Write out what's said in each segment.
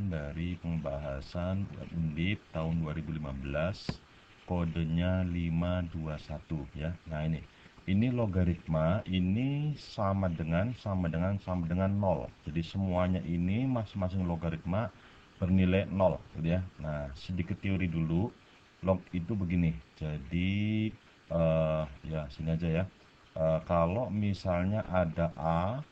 Dari pembahasan Undip tahun 2015, kodenya 521 ya. Nah, ini logaritma ini sama dengan 0. Jadi semuanya ini masing-masing logaritma bernilai 0 gitu ya. Nah, sedikit teori dulu. Log itu begini. Jadi ya sini aja ya. Kalau misalnya ada A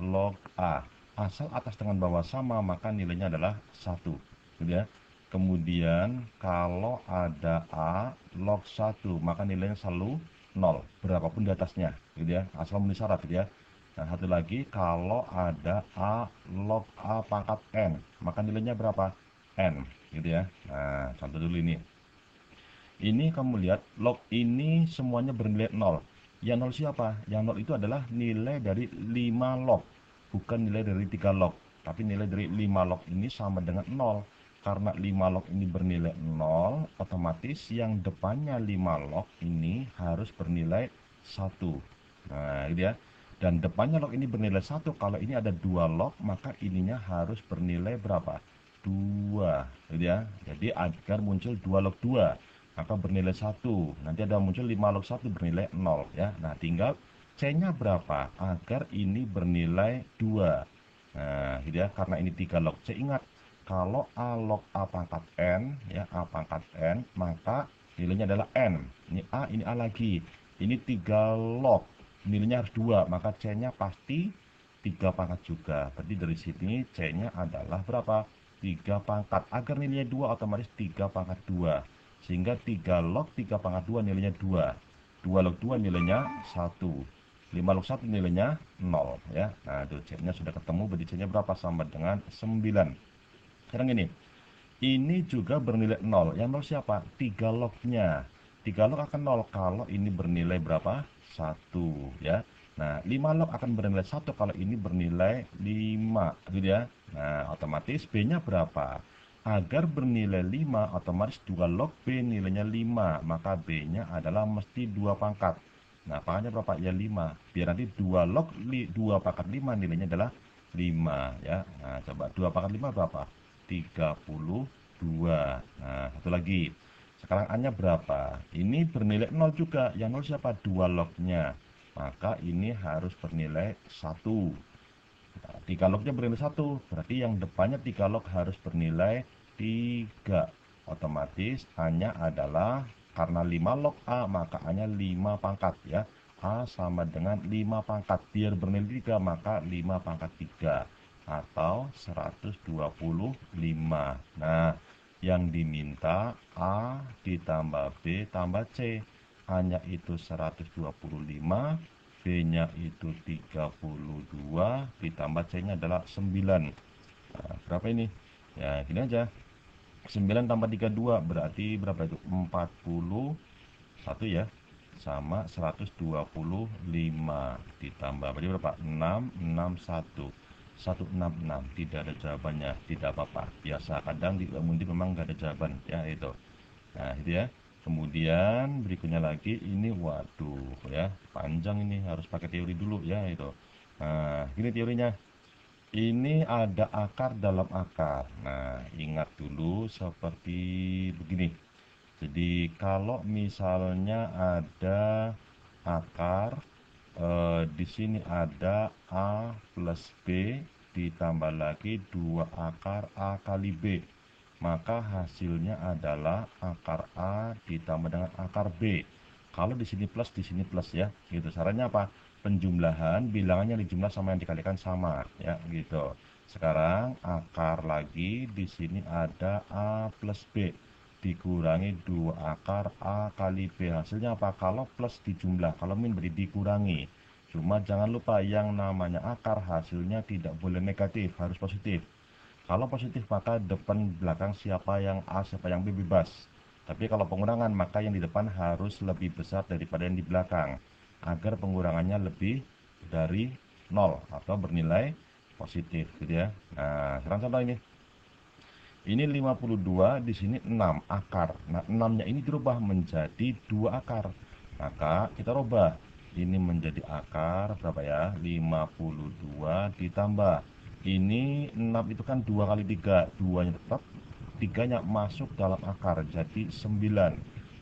log A, asal atas dengan bawah sama maka nilainya adalah 1 gitu ya. Kemudian kalau ada A log 1 maka nilainya selalu 0 berapapun di atasnya gitu ya, asal memenuhi syarat gitu ya. Nah, satu lagi, kalau ada A log A pangkat N maka nilainya berapa? N gitu ya. Nah, contoh dulu ini kamu lihat log ini semuanya bernilai 0. Yang 0 siapa? Yang 0 itu adalah nilai dari 5 log, bukan nilai dari 3 log. Tapi nilai dari 5 log ini sama dengan 0. Karena 5 log ini bernilai 0, otomatis yang depannya 5 log ini harus bernilai 1. Nah, gitu ya. Dan depannya log ini bernilai 1, kalau ini ada 2 log, maka ininya harus bernilai berapa? 2, gitu ya. Jadi agar muncul 2 log 2, maka bernilai 1. Nanti ada muncul 5 log 1 bernilai 0 ya. Nah, tinggal C-nya berapa agar ini bernilai 2. Nah, gitu ya, karena ini 3 log C. Ingat, kalau A log A pangkat N ya, A pangkat N, maka nilainya adalah N. Ini A lagi. Ini 3 log, nilainya harus 2, maka C-nya pasti 3 pangkat juga. Berarti dari sini C-nya adalah berapa? 3 pangkat. Agar nilainya 2 otomatis 3 pangkat 2. Sehingga 3 log 3 pangkat 2 nilainya 2. 2 log 2 nilainya 1. 5 log 1 nilainya 0 ya. Nah, itu C-nya sudah ketemu, berarti C-nya berapa? Sama dengan 9. Sekarang ini juga bernilai 0. Yang 0 siapa? 3 lognya. 3 log akan 0 kalau ini bernilai berapa? 1 ya. Nah, 5 log akan bernilai 1 kalau ini bernilai 5 gitu ya. Nah, otomatis B-nya berapa? Agar bernilai 5, otomatis 2 log B nilainya 5, maka B-nya adalah mesti 2 pangkat. Nah, pangkatnya berapa? Ya 5. Biar nanti 2 log 2 pangkat 5 nilainya adalah 5 ya. Nah, coba 2 pangkat 5 berapa? 32. Nah, satu lagi. Sekarang A-nya berapa? Ini bernilai 0 juga. Yang 0 siapa? 2 lognya. Maka ini harus bernilai 1. Nah, 3 lognya bernilai 1. Berarti yang depannya 3 log harus bernilai 3. Otomatis A-nya adalah, karena 5 log A, maka A-nya 5 pangkat ya. A sama dengan 5 pangkat. Biar bernilai 3, maka 5 pangkat 3. Atau 125. Nah, yang diminta A ditambah B tambah C. A-nya itu 125, B-nya itu 32, ditambah C-nya adalah 9. Nah, berapa ini? Ya, gini aja. 9 tambah 32 berarti berapa itu? 41 ya. Sama 125 ditambah berarti berapa? 661. 166. Tidak ada jawabannya, tidak apa-apa. Biasa, kadang di Mundi memang nggak ada jawaban ya itu. Nah, itu ya. Kemudian berikutnya lagi ini, waduh ya, panjang ini, harus pakai teori dulu ya itu. Nah, gini teorinya. Ini ada akar dalam akar. Nah, ingat dulu seperti begini. Jadi kalau misalnya ada akar, di sini ada A plus B ditambah lagi 2 akar A kali B, maka hasilnya adalah akar A ditambah dengan akar B. Kalau di sini plus, di sini plus ya, gitu. Caranya apa? Penjumlahan, bilangannya dijumlah sama yang dikalikan sama ya, gitu. Sekarang akar lagi, di sini ada A plus B dikurangi 2 akar A kali B. Hasilnya apa? Kalau plus dijumlah, kalau min berarti dikurangi. Cuma jangan lupa yang namanya akar hasilnya tidak boleh negatif, harus positif. Kalau positif maka depan belakang siapa yang A siapa yang B bebas. Tapi kalau pengurangan maka yang di depan harus lebih besar daripada yang di belakang, agar pengurangannya lebih dari 0 atau bernilai positif gitu ya. Nah, sekarang contoh ini. Ini 52, di sini 6 akar. Nah, 6-nya ini dirubah menjadi 2 akar. Maka kita rubah. Ini menjadi akar berapa ya? 52 ditambah Ini 6 itu kan 2 kali 3, 2-nya tetap, 3-nya masuk dalam akar, jadi 9.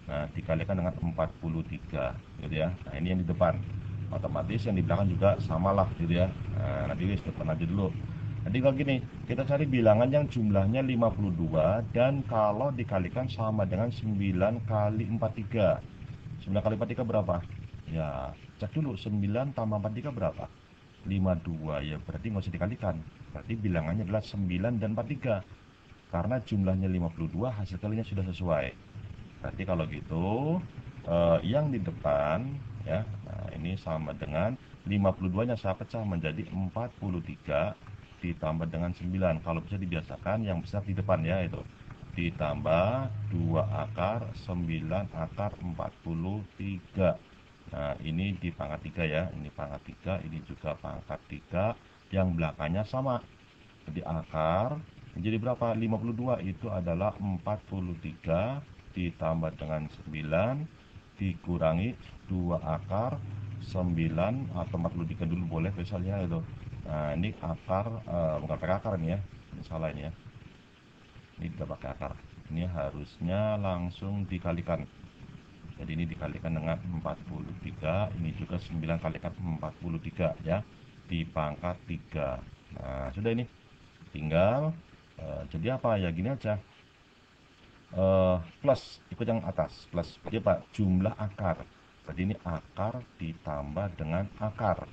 Nah, dikalikan dengan 43, gitu ya. Nah, ini yang di depan. Otomatis yang di belakang juga samalah, gitu ya. Nah, nanti wis depan aja dulu. Jadi kalau gini, kita cari bilangan yang jumlahnya 52 dan kalau dikalikan sama dengan 9 kali 43. 9 kali 43 berapa? Ya, cek dulu 9 tambah 43 berapa? 52 ya, berarti nggak usah dikalikan. Berarti bilangannya adalah 9 dan 43. Karena jumlahnya 52, hasil kalinya sudah sesuai. Berarti kalau gitu yang di depan ya, nah ini sama dengan 52-nya saya pecah menjadi 43 ditambah dengan 9. Kalau bisa dibiasakan yang besar di depan ya, itu ditambah 2 akar 9 akar 43. Nah, ini di pangkat 3 ya, ini pangkat 3, ini juga pangkat 3, yang belakangnya sama. Jadi akar jadi berapa? 52 itu adalah 43 ditambah dengan 9 dikurangi 2 akar 9 atau 43 dulu boleh misalnya itu. Nah, ini akar bukan pakai akar nih ya. Ini salah ini ya. Ini tidak pakai akar. Ini harusnya langsung dikalikan. Jadi ini dikalikan dengan 43, ini juga 9 kalikan 43 ya, di pangkat 3. Nah, sudah ini. Tinggal jadi apa ya, gini aja, plus ikut yang atas plus, jadi apa, jumlah akar. Jadi ini akar ditambah dengan akar.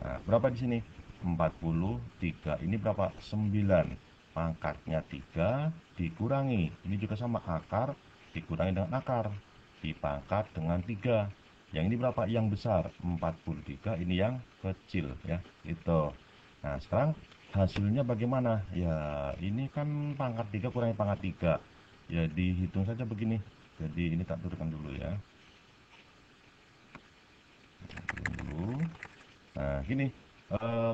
Nah, berapa di sini? 43. Ini berapa? 9. Pangkatnya 3 dikurangi, ini juga sama, akar dikurangi dengan akar dipangkat dengan 3. Yang ini berapa? Yang besar 43, ini yang kecil ya, itu. Nah, sekarang hasilnya bagaimana? Ya, ini kan pangkat 3 kurangi pangkat 3. Ya, dihitung saja begini. Jadi ini tak turunkan dulu ya. Dulu. Nah, gini.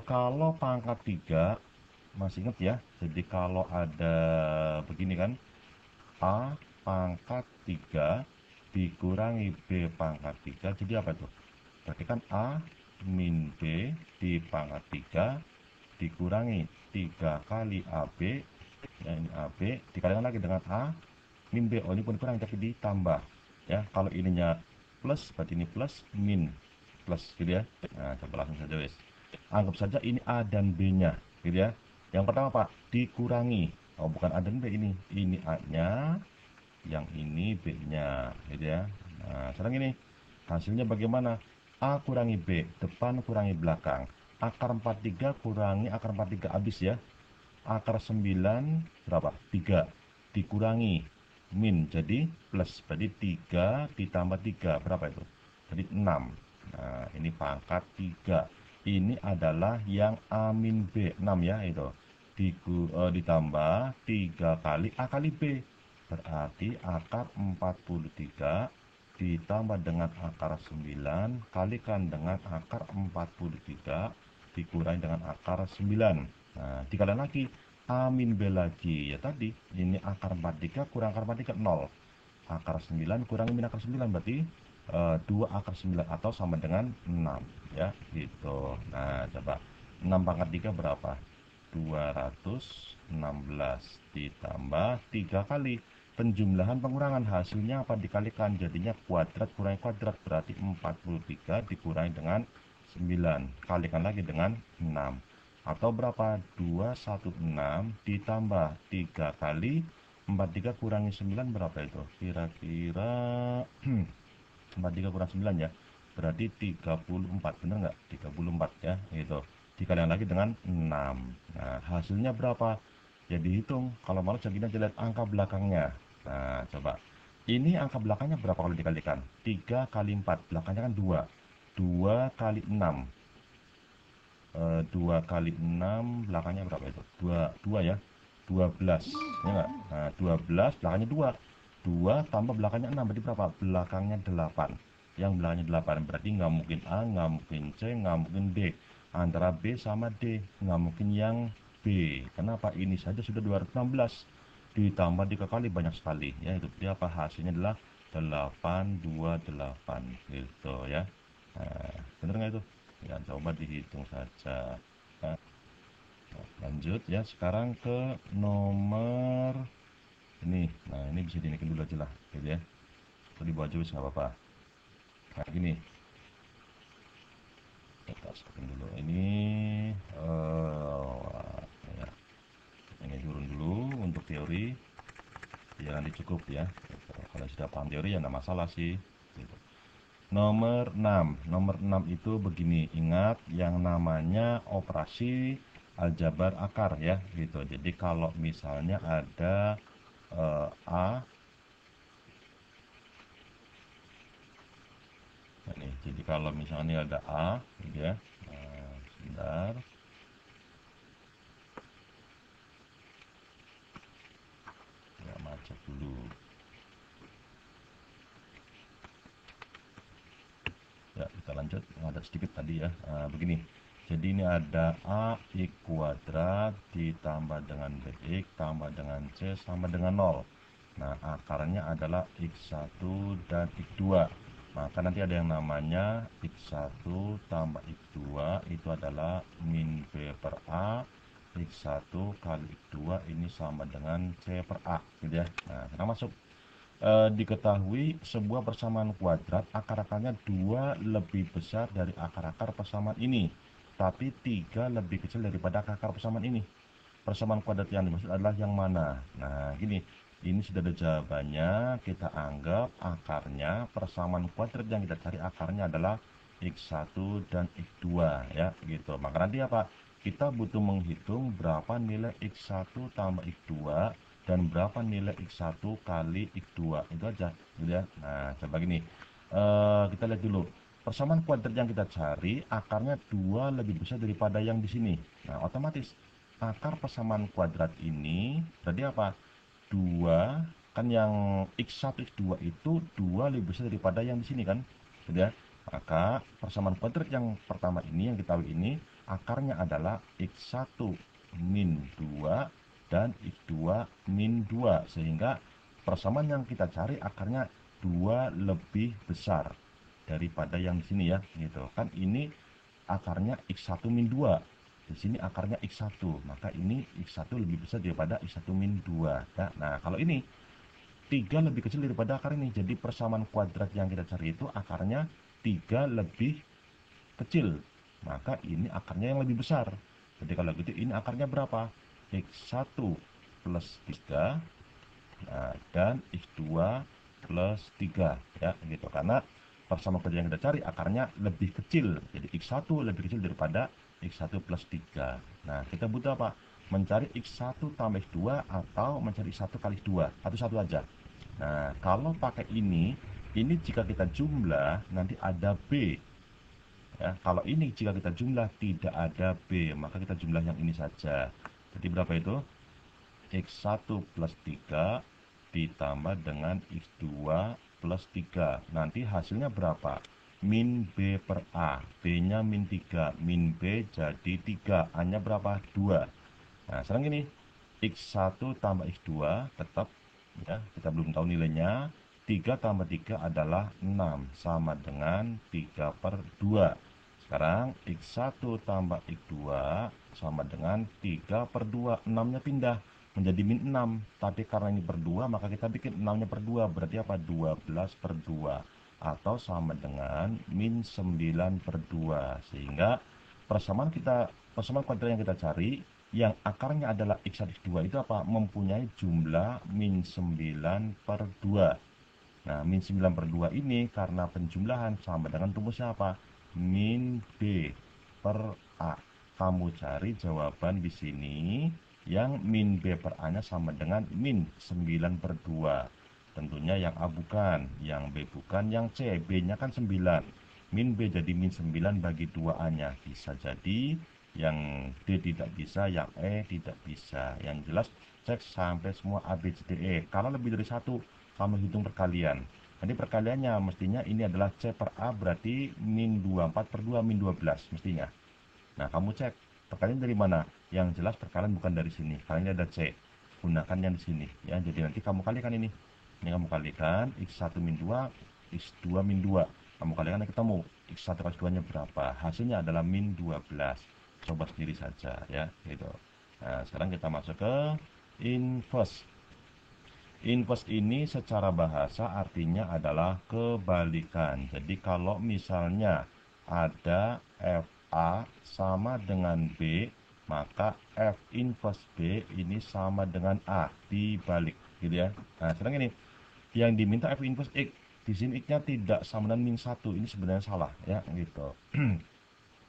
Kalau pangkat 3 masih ingat ya. Jadi kalau ada begini kan, A pangkat 3 dikurangi B pangkat 3, jadi apa tuh? Berarti kan A min B di pangkat 3 dikurangi 3 kali AB, ya ini AB, dikalikan lagi dengan A min B. Oh, ini pun kurang tapi ditambah ya. Kalau ininya plus berarti ini plus, min plus, gitu ya. Nah, coba langsung saja wes. Anggap saja ini A dan B nya, gitu ya. Yang pertama Pak, dikurangi. Oh, bukan A dan B, ini A nya, yang ini B nya, gitu ya. Nah, sekarang ini hasilnya bagaimana? A kurangi B, depan kurangi belakang. Akar 43 kurangi akar 43 habis ya. Akar 9 berapa? 3 dikurangi min jadi plus, berarti 3 ditambah 3 berapa itu? Jadi 6. Nah, ini pangkat 3. Ini adalah yang A min B, 6 ya itu. Ditambah 3 kali A kali B. Berarti akar 43 ditambah dengan akar 9 kalikan dengan akar 43 dikurangi dengan akar 9. Nah, dikalikan lagi A min B lagi. Ya tadi, ini akar 43 kurang akar 43, 0. Akar 9 kurangi min akar 9 berarti 2 akar 9 atau sama dengan 6. Ya, gitu. Nah, coba. 6 pangkat 3 berapa? 216 ditambah 3 kali penjumlahan pengurangan, hasilnya apa? Dikalikan, jadinya kuadrat kurangi kuadrat, berarti 43 dikurangi dengan 9 kalikan lagi dengan 6, atau berapa? 216 ditambah 3 kali 43 kurangi 9 berapa itu? Kira-kira 43 kurang 9 ya, berarti 34, bener nggak? 34 ya, gitu. Dikalikan lagi dengan 6. Nah, hasilnya berapa? Ya dihitung, kalau mau segini aja, lihat angka belakangnya. Nah, coba. Ini angka belakangnya berapa kalau dikalikan? 3 kali 4, belakangnya kan 2. 2 kali 6. 2 kali 6 belakangnya berapa itu? 2 ya. 12. Ya enggak? Nah, 12 belakangnya 2. 2 tambah belakangnya 6 berarti berapa? Belakangnya 8. Yang belakangnya 8 berarti nggak mungkin A, nggak mungkin C, nggak mungkin D. Antara B sama D, nggak mungkin yang B. Kenapa? Ini saja sudah 216 ditambah 3 kali, banyak sekali ya. Itu dia apa? Hasilnya adalah 828 gitu ya. Nah, bener nggak itu? Ya, coba dihitung saja. Nah, Lanjut ya, sekarang ke nomor ini. Nah, ini bisa dinaikin dulu aja lah, gitu ya. Atau di bawah aja nggak apa-apa. Nah, gini. Kita stopin dulu. Ini ya. Ini turun dulu untuk teori. Jangan dicukup ya. Kalau sudah paham teori ya nggak masalah sih. Gitu. Nomor 6. Nomor 6 itu begini. Ingat yang namanya operasi aljabar akar ya, gitu. Jadi kalau misalnya ada A. Nah, nih, jadi kalau misalnya ada A, gitu ya. Nah, sebentar. Ya, macet dulu. Ya, kita lanjut. Ada sedikit tadi ya. Nah, begini. Jadi ini ada A X kuadrat ditambah dengan BX tambah dengan C sama dengan 0. Nah, akarnya adalah X1 dan X2. Maka nanti ada yang namanya X1 tambah X2 itu adalah min B per A. X1 kali X2 ini sama dengan C per A, gitu ya. Nah, kita masuk. Diketahui sebuah persamaan kuadrat akar-akarnya 2 lebih besar dari akar-akar persamaan ini, tapi 3 lebih kecil daripada akar persamaan ini. Persamaan kuadrat yang dimaksud adalah yang mana? Nah, gini, ini sudah ada jawabannya. Kita anggap akarnya persamaan kuadrat yang kita cari akarnya adalah X1 dan X2 ya, gitu. Maka nanti apa? Kita butuh menghitung berapa nilai X1 tambah X2 dan berapa nilai X1 kali X2. Itu aja, gitu ya. Nah, coba gini. Kita lihat dulu. Persamaan kuadrat yang kita cari akarnya 2 lebih besar daripada yang di sini. Nah, otomatis akar persamaan kuadrat ini tadi apa? 2 kan yang X1 X2 itu 2 lebih besar daripada yang di sini kan? Gitu ya. Maka persamaan kuadrat yang pertama ini yang kita tahu ini akarnya adalah X1 min 2 dan X2 min 2 sehingga persamaan yang kita cari akarnya 2 lebih besar daripada yang di sini ya gitu. Kan ini akarnya X1 min 2. Di sini akarnya X1, maka ini X1 lebih besar daripada X1 min 2 ya. Nah, kalau ini 3 lebih kecil daripada akar ini. Jadi persamaan kuadrat yang kita cari itu akarnya 3 lebih kecil. Maka ini akarnya yang lebih besar. Jadi kalau gitu ini akarnya berapa? X1 plus 3 nah, dan X2 plus 3 ya gitu. Karena persamaan kuadrat yang kita cari akarnya lebih kecil. Jadi X1 lebih kecil daripada X1 plus 3. Nah, kita butuh apa? Mencari X1 tambah X2 atau mencari X1 kali X2. Satu-satu aja. Nah, kalau pakai ini jika kita jumlah nanti ada B. Ya, kalau ini jika kita jumlah tidak ada B, maka kita jumlah yang ini saja. Jadi berapa itu? X1 plus 3 ditambah dengan X2 plus 3. Nanti hasilnya berapa? Min B per A. B-nya min 3. Min B jadi 3. A-nya berapa? 2. Nah, sekarang gini. X1 tambah X2 tetap ya, kita belum tahu nilainya. 3 tambah 3 adalah 6 sama dengan 3 per 2. Sekarang X1 tambah X2 sama dengan 3 per 2. 6-nya pindah menjadi min 6. Tapi karena ini per 2 maka kita bikin 6-nya per 2. Berarti apa? 12 per 2. Atau sama dengan min 9 per 2. Sehingga persamaan kuadrat yang kita cari yang akarnya adalah X1 X2 itu apa? Mempunyai jumlah min 9 per 2. Nah, min 9 per 2 ini karena penjumlahan sama dengan rumusnya apa? Min B per A. Kamu cari jawaban di sini yang min B per A-nya sama dengan min 9 per 2. Tentunya yang A bukan, yang B bukan, yang C. B-nya kan 9. Min B jadi min 9 bagi 2A-nya. Bisa jadi yang D tidak bisa, yang E tidak bisa. Yang jelas cek sampai semua A, B, C, D, E. Kalau lebih dari satu, kamu hitung perkalian. Nanti perkaliannya mestinya ini adalah C per A berarti min 24 per 2 min 12 mestinya. Nah, kamu cek perkalian dari mana? Yang jelas perkalian bukan dari sini. Karena ini ada C. Gunakan yang di sini ya. Jadi nanti kamu kalikan ini. Ini kamu kalikan X1 min 2, X2 min 2. Kamu kalikan ketemu X1 kali X2-nya berapa? Hasilnya adalah min 12. Coba sendiri saja ya, gitu. Nah, sekarang kita masuk ke inverse. Inverse ini secara bahasa artinya adalah kebalikan. Jadi kalau misalnya ada FA sama dengan B, maka F inverse B ini sama dengan A dibalik, gitu ya. Nah, sekarang ini yang diminta F inverse X, di sini X-nya tidak sama dengan min 1. Ini sebenarnya salah ya, gitu.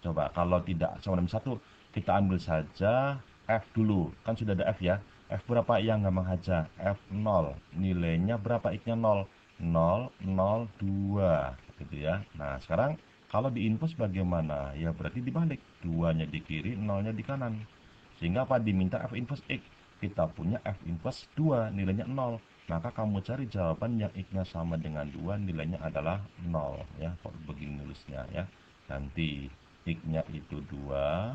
Coba kalau tidak sama dengan 1, kita ambil saja F dulu. Kan sudah ada F ya. F berapa? Yang gampang aja. F 0. Nilainya berapa? X-nya 0. 0, 0, 2. Gitu ya. Nah, sekarang kalau di inverse bagaimana? Ya berarti dibalik. 2-nya di kiri, 0-nya di kanan. Sehingga apa? Diminta F inverse X. Kita punya F inverse 2, nilainya 0. Maka kamu cari jawaban yang X-nya sama dengan 2, nilainya adalah 0. Ya, kalau begini nulisnya ya. Nanti X-nya itu 2,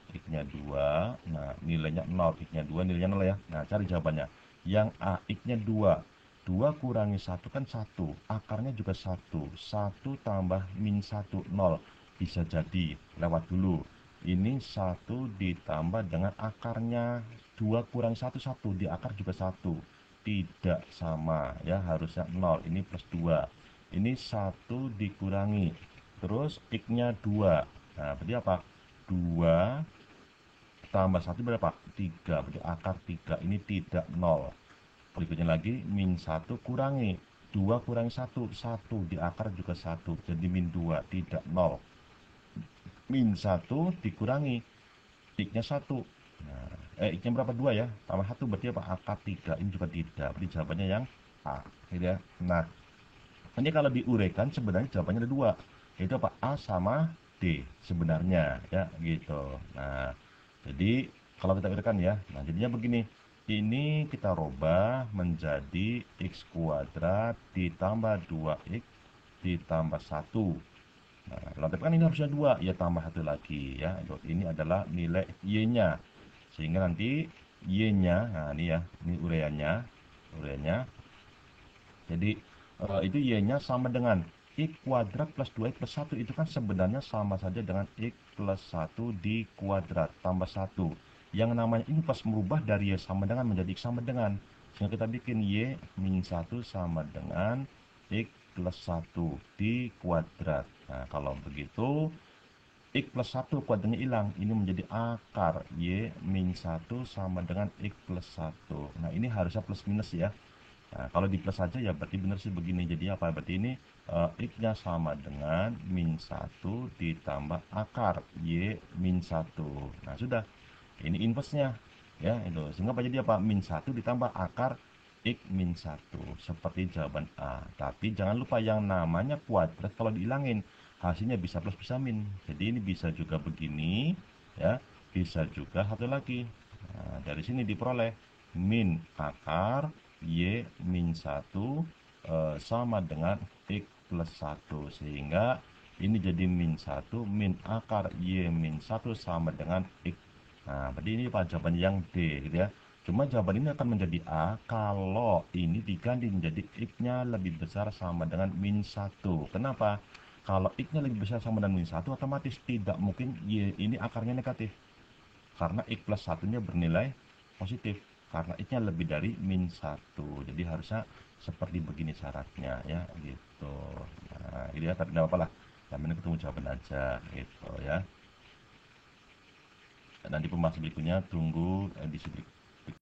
X-nya 2, nah nilainya 0, X-nya 2, nilainya 0 ya. Nah, cari jawabannya. Yang A, X-nya 2. 2 kurangi 1 kan 1, akarnya juga 1. 1 tambah min 1, 0. Bisa jadi, lewat dulu. Ini 1 ditambah dengan akarnya 2 kurang 1, 1. Di akar juga 1. Tidak sama, ya harusnya 0. Ini plus 2. Ini 1 dikurangi. Terus X-nya 2. Nah, berarti apa? 2 tambah 1 berapa? 3. Berarti akar 3 ini tidak 0. Berikutnya lagi, min 1 kurangi. 2 kurangi 1, 1. Di akar juga 1. Jadi min 2, tidak 0. Min 1 dikurangi. X-nya 1. Nah, X-nya berapa? 2 ya. Tambah 1 berarti apa? Akar 3. Ini juga tidak. Berarti jawabannya yang A. Gitu ya. Nah, ini kalau diuraikan sebenarnya jawabannya ada 2. Yaitu apa? A sama D sebenarnya. Ya, gitu. Nah, jadi kalau kita uraikan ya, nah jadinya begini. Ini kita rubah menjadi x kuadrat ditambah 2x ditambah 1. Nah, lantai kan ini harusnya 2, ya tambah 1 lagi ya. Ini adalah nilai y-nya. Sehingga nanti y-nya, nah ini ya, ini uraiannya. Jadi itu y-nya sama dengan x kuadrat plus 2x plus 1. Itu kan sebenarnya sama saja dengan x plus 1 di kuadrat tambah 1. Yang namanya ini pas merubah dari y sama dengan menjadi x sama dengan. Sehingga kita bikin y min 1 sama dengan x plus 1 di kuadrat. Nah, kalau begitu x plus 1 kuadratnya hilang. Ini menjadi akar y min 1 sama dengan x plus 1. Nah, ini harusnya plus minus ya. Nah, kalau di plus saja ya berarti benar sih begini. Jadi apa? Berarti ini X-nya sama dengan min 1 ditambah akar Y min 1. Nah, sudah. Ini inverse-nya. Ya, itu. Sehingga apa jadi apa? Min 1 ditambah akar X min 1. Seperti jawaban A. Tapi jangan lupa yang namanya kuadrat kalau dihilangin. Hasilnya bisa plus bisa min. Jadi ini bisa juga begini. Ya, bisa juga satu lagi. Nah, dari sini diperoleh min akar Y min 1 sama dengan X plus 1. Sehingga ini jadi min 1 min akar Y min 1 sama dengan X. Nah, berarti ini Pak jawaban yang D gitu ya. Cuma jawaban ini akan menjadi A kalau ini diganti menjadi X-nya lebih besar sama dengan min 1. Kenapa? Kalau X-nya lebih besar sama dengan min 1, otomatis tidak mungkin Y ini akarnya negatif. Karena X plus 1-nya bernilai positif. Karena X-nya lebih dari min 1. Jadi harusnya seperti begini syaratnya ya gitu. Nah, ini ya, tapi tidak apa-apa lah. Yang penting ketemu jawaban aja gitu ya. Nanti pembahasan berikutnya tunggu edisi berikutnya.